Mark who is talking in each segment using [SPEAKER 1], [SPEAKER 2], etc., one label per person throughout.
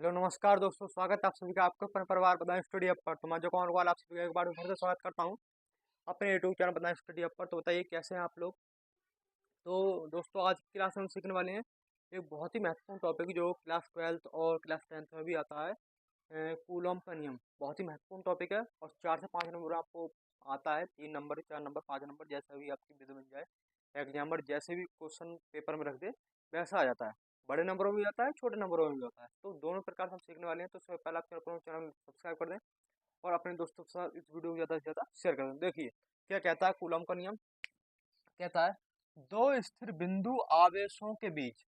[SPEAKER 1] Hello नमस्कार दोस्तों, स्वागत है आप सभी का आपके अपने परिवार बताएं स्टडी अप पर। तो मैं जो कौन आप सभी का एक बार फिर से स्वागत करता हूं अपने यूट्यूब चैनल बताएं स्टडी अप पर। तो बताइए कैसे हैं आप लोग। तो दोस्तों आज की क्लास में हम सीखने वाले हैं एक बहुत ही महत्वपूर्ण टॉपिक जो क्लास 12th और क्लास 10th में भी आता है। कूलॉम का नियम बहुत ही महत्वपूर्ण टॉपिक है और 4 से 5 नंबर आपको आता है। 3 नंबर, 4 नंबर, 5 नंबर, जैसा भी आपकी विधि बन जाए। एग्जामर जैसे भी क्वेश्चन पेपर में रख दे वैसा आ जाता है। बड़े नंबरों में भी आता है, छोटे नंबरों में भी आता है। तो दोनों प्रकार से हम सीखने वाले हैं। तो सबसे पहले आप अपना चैनल सब्सक्राइब कर दें और अपने दोस्तों के साथ इस वीडियो को ज़्यादा से ज़्यादा शेयर कर दें। देखिए क्या कहता है कूलॉम का नियम। कहता है दो स्थिर बिंदु आवेशों के बीच,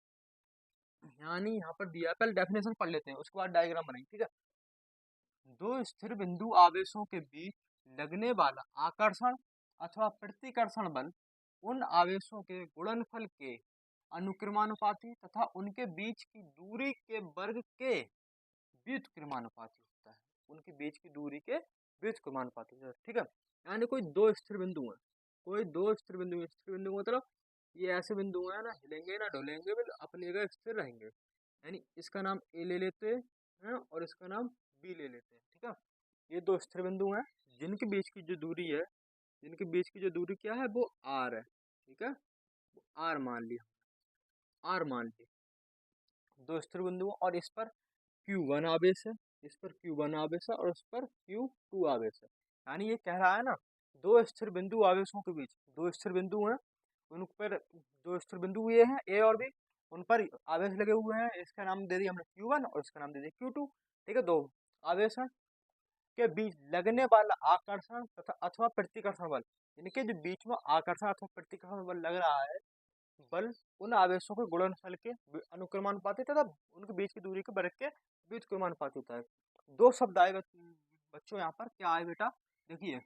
[SPEAKER 1] यानी यहाँ पर दिया है, पहले डेफिनेशन पढ़ लेते हैं उसके बाद डायग्राम बनाएंगे, ठीक है। दो स्थिर बिंदु आवेशों के बीच लगने वाला आकर्षण अथवा प्रतिकर्षण बल उन आवेशों के गुणनफल के अनुक्रमानुपाती तथा उनके बीच की दूरी के वर्ग के व्युत्क्रमानुपाती होता है। उनके बीच की दूरी के व्युत्क्रमानुपाती होता है, ठीक है। यानी कोई दो स्थिर बिंदु है, कोई दो स्थिर बिंदु है। स्थिर बिंदु मतलब ये ऐसे बिंदु है ना, हिलेंगे ना डोलेंगे, बिल्कुल अपनी जगह स्थिर रहेंगे। यानी इसका नाम ए ले लेते हैं और इसका नाम बी ले लेते हैं, ठीक है। ये दो स्थिर बिंदु हैं जिनके बीच की जो दूरी है, जिनके बीच की जो दूरी क्या है वो आर है, ठीक है। आर मान लिया, आर मान लिया दो स्थिर बिंदु और इस पर Q1 आवेश है, इस पर Q1 आवेश है और इस पर Q2 आवेश है। यानी ये कह रहा है ना, दो स्थिर बिंदु आवेशों के बीच दो स्थिर बिंदु हैं, उन पर दो स्थिर बिंदु ये हैं ए और बी, उन पर आवेश लगे हुए हैं। इसका नाम दे दिया हमने Q1 और इसका नाम दे दिया Q2, ठीक है। दो आवेश हैं के बीच लगने वाला आकर्षण तथा अथवा प्रतिकर्षण बल, इनके जो बीच में आकर्षण अथवा प्रतिकर्षण बल लग रहा है, बल उन आवेशों के गुणनफल के अनुक्रमानुपाती तथा उनके बीच की दूरी के वर्ग के व्युत्क्रमानुपाती होता है। दो शब्द आए बच्चों, यहाँ पर क्या आए बेटा, देखिए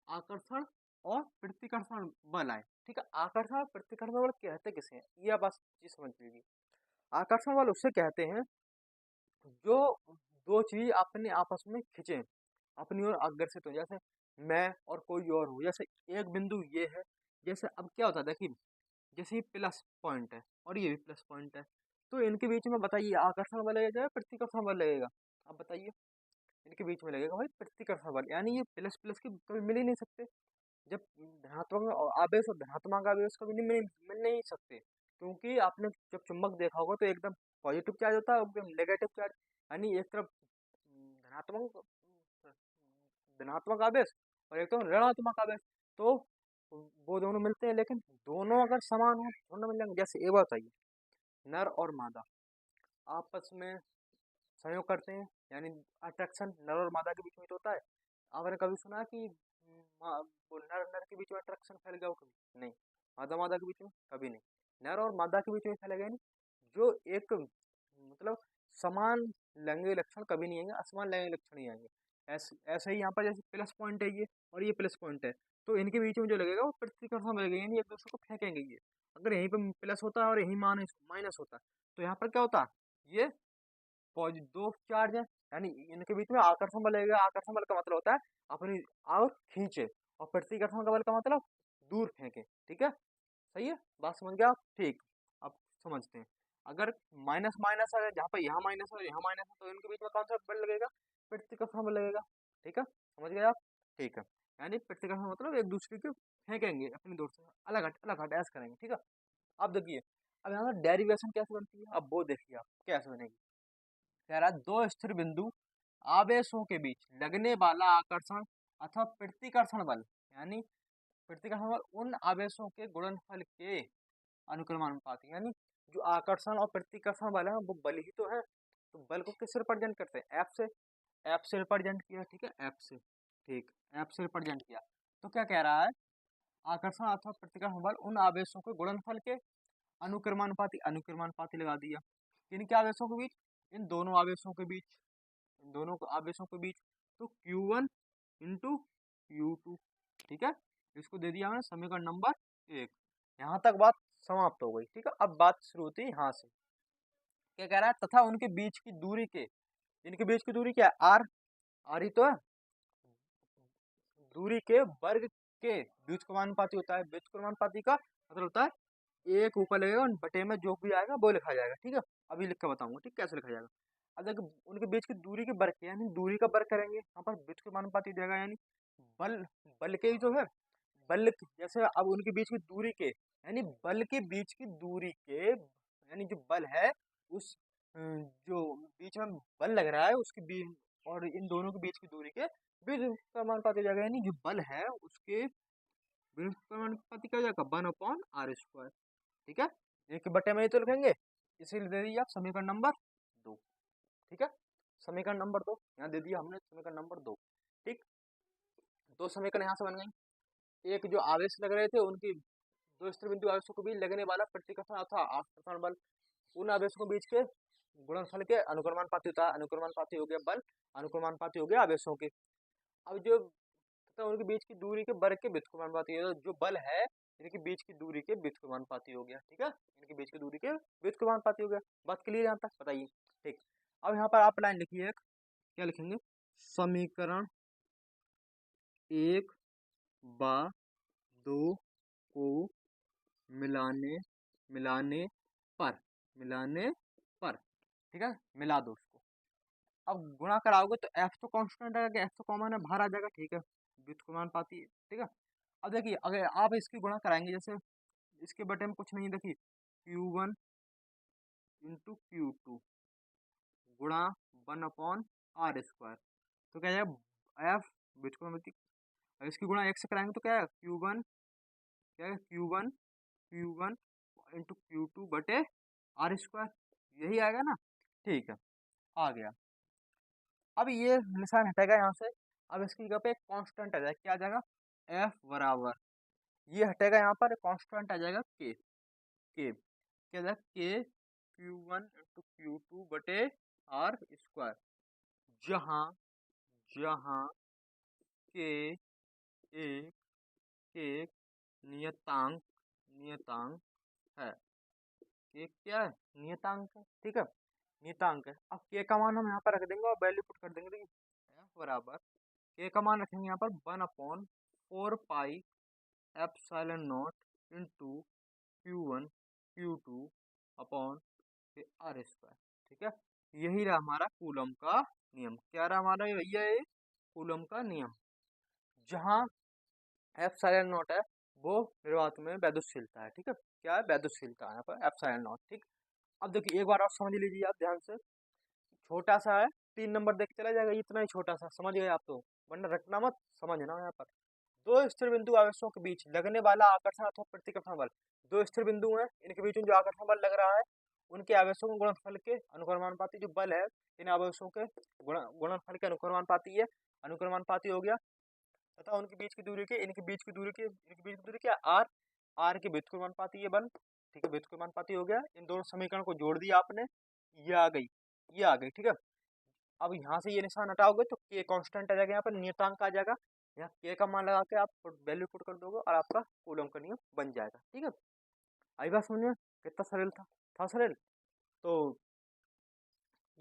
[SPEAKER 1] आकर्षण और प्रतिकर्षण बल आए, ठीक है। आकर्षण और प्रतिकर्षण बल कहते किसे हैं, यह बात चीज समझ लीजिए। आकर्षण बल उससे कहते हैं जो दो चीज अपने आपस में खिंचे, अपनी ओर अग्रसित हो। जैसे मैं और कोई और हो, जैसे एक बिंदु ये है, जैसे अब क्या होता है देखिए, जैसे ये प्लस पॉइंट है और ये भी प्लस पॉइंट है, तो इनके बीच में बताइए आकर्षण बल लगेगा या प्रतिकर्षण बल लगेगा। अब बताइए, इनके बीच में लगेगा भाई प्रतिकर्षण बल। यानी ये प्लस प्लस के कभी मिल ही नहीं सकते। जब धनात्मक आवेश और धनात्मक आवेश कभी नहीं मिल नहीं सकते, क्योंकि आपने जब चुंबक देखा होगा तो एकदम पॉजिटिव चार्ज होता है, एकदम नेगेटिव चार्ज। यानी एक तरफ धनात्मक धनात्मक आवेश और एक तो ऋणात्मक आवेश, तो वो दोनों मिलते हैं। लेकिन दोनों अगर समान हो दोनों मिल जाएंगे। जैसे एक बात बताइए, नर और मादा आपस में संयोग करते हैं, यानी अट्रैक्शन नर और मादा के बीच में तो होता है। आपने कभी सुना कि वो नर नर के बीच में अट्रैक्शन फैल गया हो, कभी नहीं। मादा मादा के बीच में कभी नहीं। नर और मादा के बीच में फैलेगा नहीं। जो एक मतलब समान लैंगिक लक्षण कभी नहीं आएंगे, असमान लैंगिक लक्षण ही आएंगे। ऐसे ऐसे ही यहाँ पर जैसे प्लस पॉइंट है ये और ये प्लस पॉइंट है, तो इनके बीच में जो लगेगा वो प्रतिकर्षण लगेगा, यानी एक दूसरे को फेंकेंगे ये। अगर यहीं पे प्लस होता है और यहीं माइनस माइनस होता है, तो यहाँ पर क्या होता है, ये दो चार्ज है, यानी इनके बीच में आकर्षण बल लगेगा। आकर्षण बल का मतलब होता है अपनी और खींचे, और प्रतिकर्षण का बल का मतलब दूर फेंके, ठीक है। सही है, बात समझ गया आप, ठीक। अब समझते हैं, अगर माइनस माइनस है, जहाँ पर यहाँ माइनस है यहाँ माइनस है, तो इनके बीच में कौन सा बल लगेगा, प्रतिकर्षण बल लगेगा, ठीक है। समझ गए आप, ठीक है। यानी प्रतिकर्षण मतलब एक दूसरे को फेंकेंगे, अपनी दूर से अलग हट ऐसा करेंगे, ठीक है। अब देखिए, अब यहाँ डेरिवेशन कैसे बनती है, अब वो देखिए आप कैसे बनेगी। कह रहा है दो स्थिर बिंदु आवेशों के बीच लगने वाला आकर्षण अथवा प्रतिकर्षण बल, यानी प्रतिकर्षण बल उन आवेशों के गुणनफल के अनुक्रमानुपाती। यानी जो आकर्षण और प्रतिकर्षण बल है वो बल ही तो है। तो बल को किससे रिप्रेजेंट करते हैं, एफ से। एफ से रिप्रेजेंट किया, ठीक है, एफ से, ठीक, एफ से रिप्रेजेंट किया। तो क्या कह रहा है, आकर्षण अथवा प्रतिकर्षण बल उन आवेशों के गुणनफल के अनुक्रमानुपाती, अनुक्रमानुपाती लगा दिया। किन के आवेशों के बीच, इन दोनों आवेशों के बीच, इन दोनों आवेशों के बीच। तो Q1 इंटू Q2, ठीक है। इसको दे दिया मैंने समीकरण नंबर 1। यहाँ तक बात समाप्त हो गई, ठीक है। अब बात शुरू होती है यहाँ से। क्या कह रहा है, तथा उनके बीच की दूरी के, इनके बीच की दूरी क्या है, आर, आर ही तो है। दूरी के वर्ग के व्युत्क्रमानुपाती होता है। व्युत्क्रमानुपाती का मतलब होता है एक ऊपर लगेगा और बटे में जो भी आएगा वो लिखा जाएगा, ठीक है। अभी लिख के बताऊंगा, ठीक, कैसे लिखा जाएगा। अब देखो उनके बीच की दूरी के वर्ग यानी दूरी का वर्ग करेंगे, यहाँ पर व्युत्क्रमानुपाती देगा यानी बल बल के जो है जैसे अब उनके बीच की दूरी के यानी बल के बीच की दूरी के यानी जो बल है उस जो बीच में बल लग रहा है उसके बीच और इन दोनों के बीच की दूरी के व्युत्क्रमानुपाती देगा यानी जो बल है उसके व्युत्क्रमानुपाती क्या हो जाएगा 1/r²। ठीक है, एक बटे में ये तो लिखेंगे, इसीलिए दे दिया आप समीकरण नंबर 2। ठीक है, समीकरण नंबर 2 यहाँ दे दिया हमने, समीकरण नंबर 2। ठीक, दो समीकरण यहाँ से बन गई। एक जो आवेश लग रहे थे उनकी दो स्थिर बिंदु आवेशों को भी लगने वाला प्रतिकर्षण अथवा आकर्षण बल उन आवेशों के बीच के गुणनफल के अनुक्रमानुपाती होता है। अनुक्रमानुपाती हो गया बल, अनुक्रमानुपाती हो गया आवेशों के। अब जो तथा उनके बीच की दूरी के वर्ग के व्युत्क्रमानुपाती है, जो बल है इनके बीच की दूरी के व्युत्क्रमानुपाती हो गया। ठीक है, इनके बीच की दूरी के व्युत्क्रमानुपाती हो गया। बात क्लियर यहाँ तक बताइए। ठीक, अब यहाँ पर आप लाइन लिखिए एक, क्या लिखेंगे, समीकरण 1 व 2 को मिलाने पर ठीक है, मिला दो उसको। अब गुणा कराओगे तो f तो कांस्टेंट आएगा, f तो कॉमन है, बाहर आ जाएगा। ठीक है, व्युत्क्रमानुपाती है। ठीक है, अब देखिए अगर आप इसकी गुणा कराएंगे, जैसे इसके बटे में कुछ नहीं, देखिए Q1 इंटू Q2 गुणा 1/r², तो क्या जाएगा f व्युत्क्रमानुपाती। इसकी गुणा एक से कराएंगे तो क्या है Q1, क्या है Q1 इंटू Q2 बटे r², यही आएगा ना। ठीक है, आ गया। अब ये निशान हटेगा यहाँ से, अब इसकी जगह पे कांस्टेंट आ जाएगा, क्या आ जाएगा f बराबर, ये हटेगा यहाँ पर, कांस्टेंट आ जाएगा k क्या जाएगा k Q1 इंटू Q2 बटे r², जहाँ k एक नियतांक है, k क्या है, नियतांक है। ठीक है, नियतांक है। अब k का मान हम यहाँ पर रख देंगे और वैल्यू पुट कर देंगे। देखिए f बराबर k का मान रखेंगे यहाँ पर 1/4 pi epsilon not into Q1 Q2 upon r²। ठीक है, यही रहा हमारा कूलम का नियम। क्या रहा हमारा भैया, ये कूलम का नियम, जहाँ एप्सिलॉन नॉट है वो निर्वात में वैद्युतशीलता है। ठीक है, क्या है, वैद्युतशीलता है यहाँ पर एप्सिलॉन नॉट। ठीक, अब देखिए एक बार आप समझ लीजिए आप ध्यान से, छोटा सा है, 3 नंबर देख के चला जाएगा, इतना ही छोटा सा, समझ गए आप तो, वरना रटना मत, समझना यहाँ पर। दो स्थिर बिंदु आवेशों के बीच लगने वाला आकर्षण अथवा प्रतिकर्षण बल, दो स्थिर बिंदु हैं, इनके बीच में जो आकर्षण बल लग रहा है उनके आवेशों के गुणनफल के अनुक्रमानुपाती जो बल है इन आवेशों के गुणनफल के अनुक्रमानुपाती है, अनुक्रमानुपाती हो गया। तथा उनके बीच की दूरी के इनके बीच की दूरी क्या आर के व्युत्क्रमानुपाती ये बल। ठीक है, व्युत्क्रमानुपाती हो गया। इन दोनों समीकरण को जोड़ दिया आपने, ये आ गई। ठीक है, अब यहाँ से ये निशान हटाओगे तो k कांस्टेंट आ जाएगा, यहाँ पर नियतांक आ जाएगा, यहाँ k का मान लगा के आप वैल्यू पुट कर दोगे और आपका कूलम का नियम बन जाएगा। ठीक है, आई बात समझ, कितना सरल था सरल। तो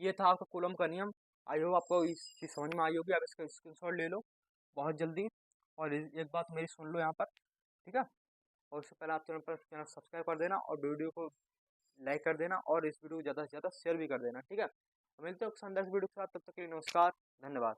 [SPEAKER 1] ये था आपका कूलम का नियम। आई होप आपको इस चीज़ समझ में आई होगी। आप इसका स्क्रीनशॉट ले लो बहुत जल्दी, और एक बात मेरी सुन लो यहाँ पर। ठीक है, और उससे पहले आप चैनल सब्सक्राइब कर देना और वीडियो को लाइक कर देना और इस वीडियो को ज़्यादा से ज़्यादा शेयर भी कर देना। ठीक है, मिलते हैं शानदार वीडियो के साथ, तब तक के लिए नमस्कार, धन्यवाद।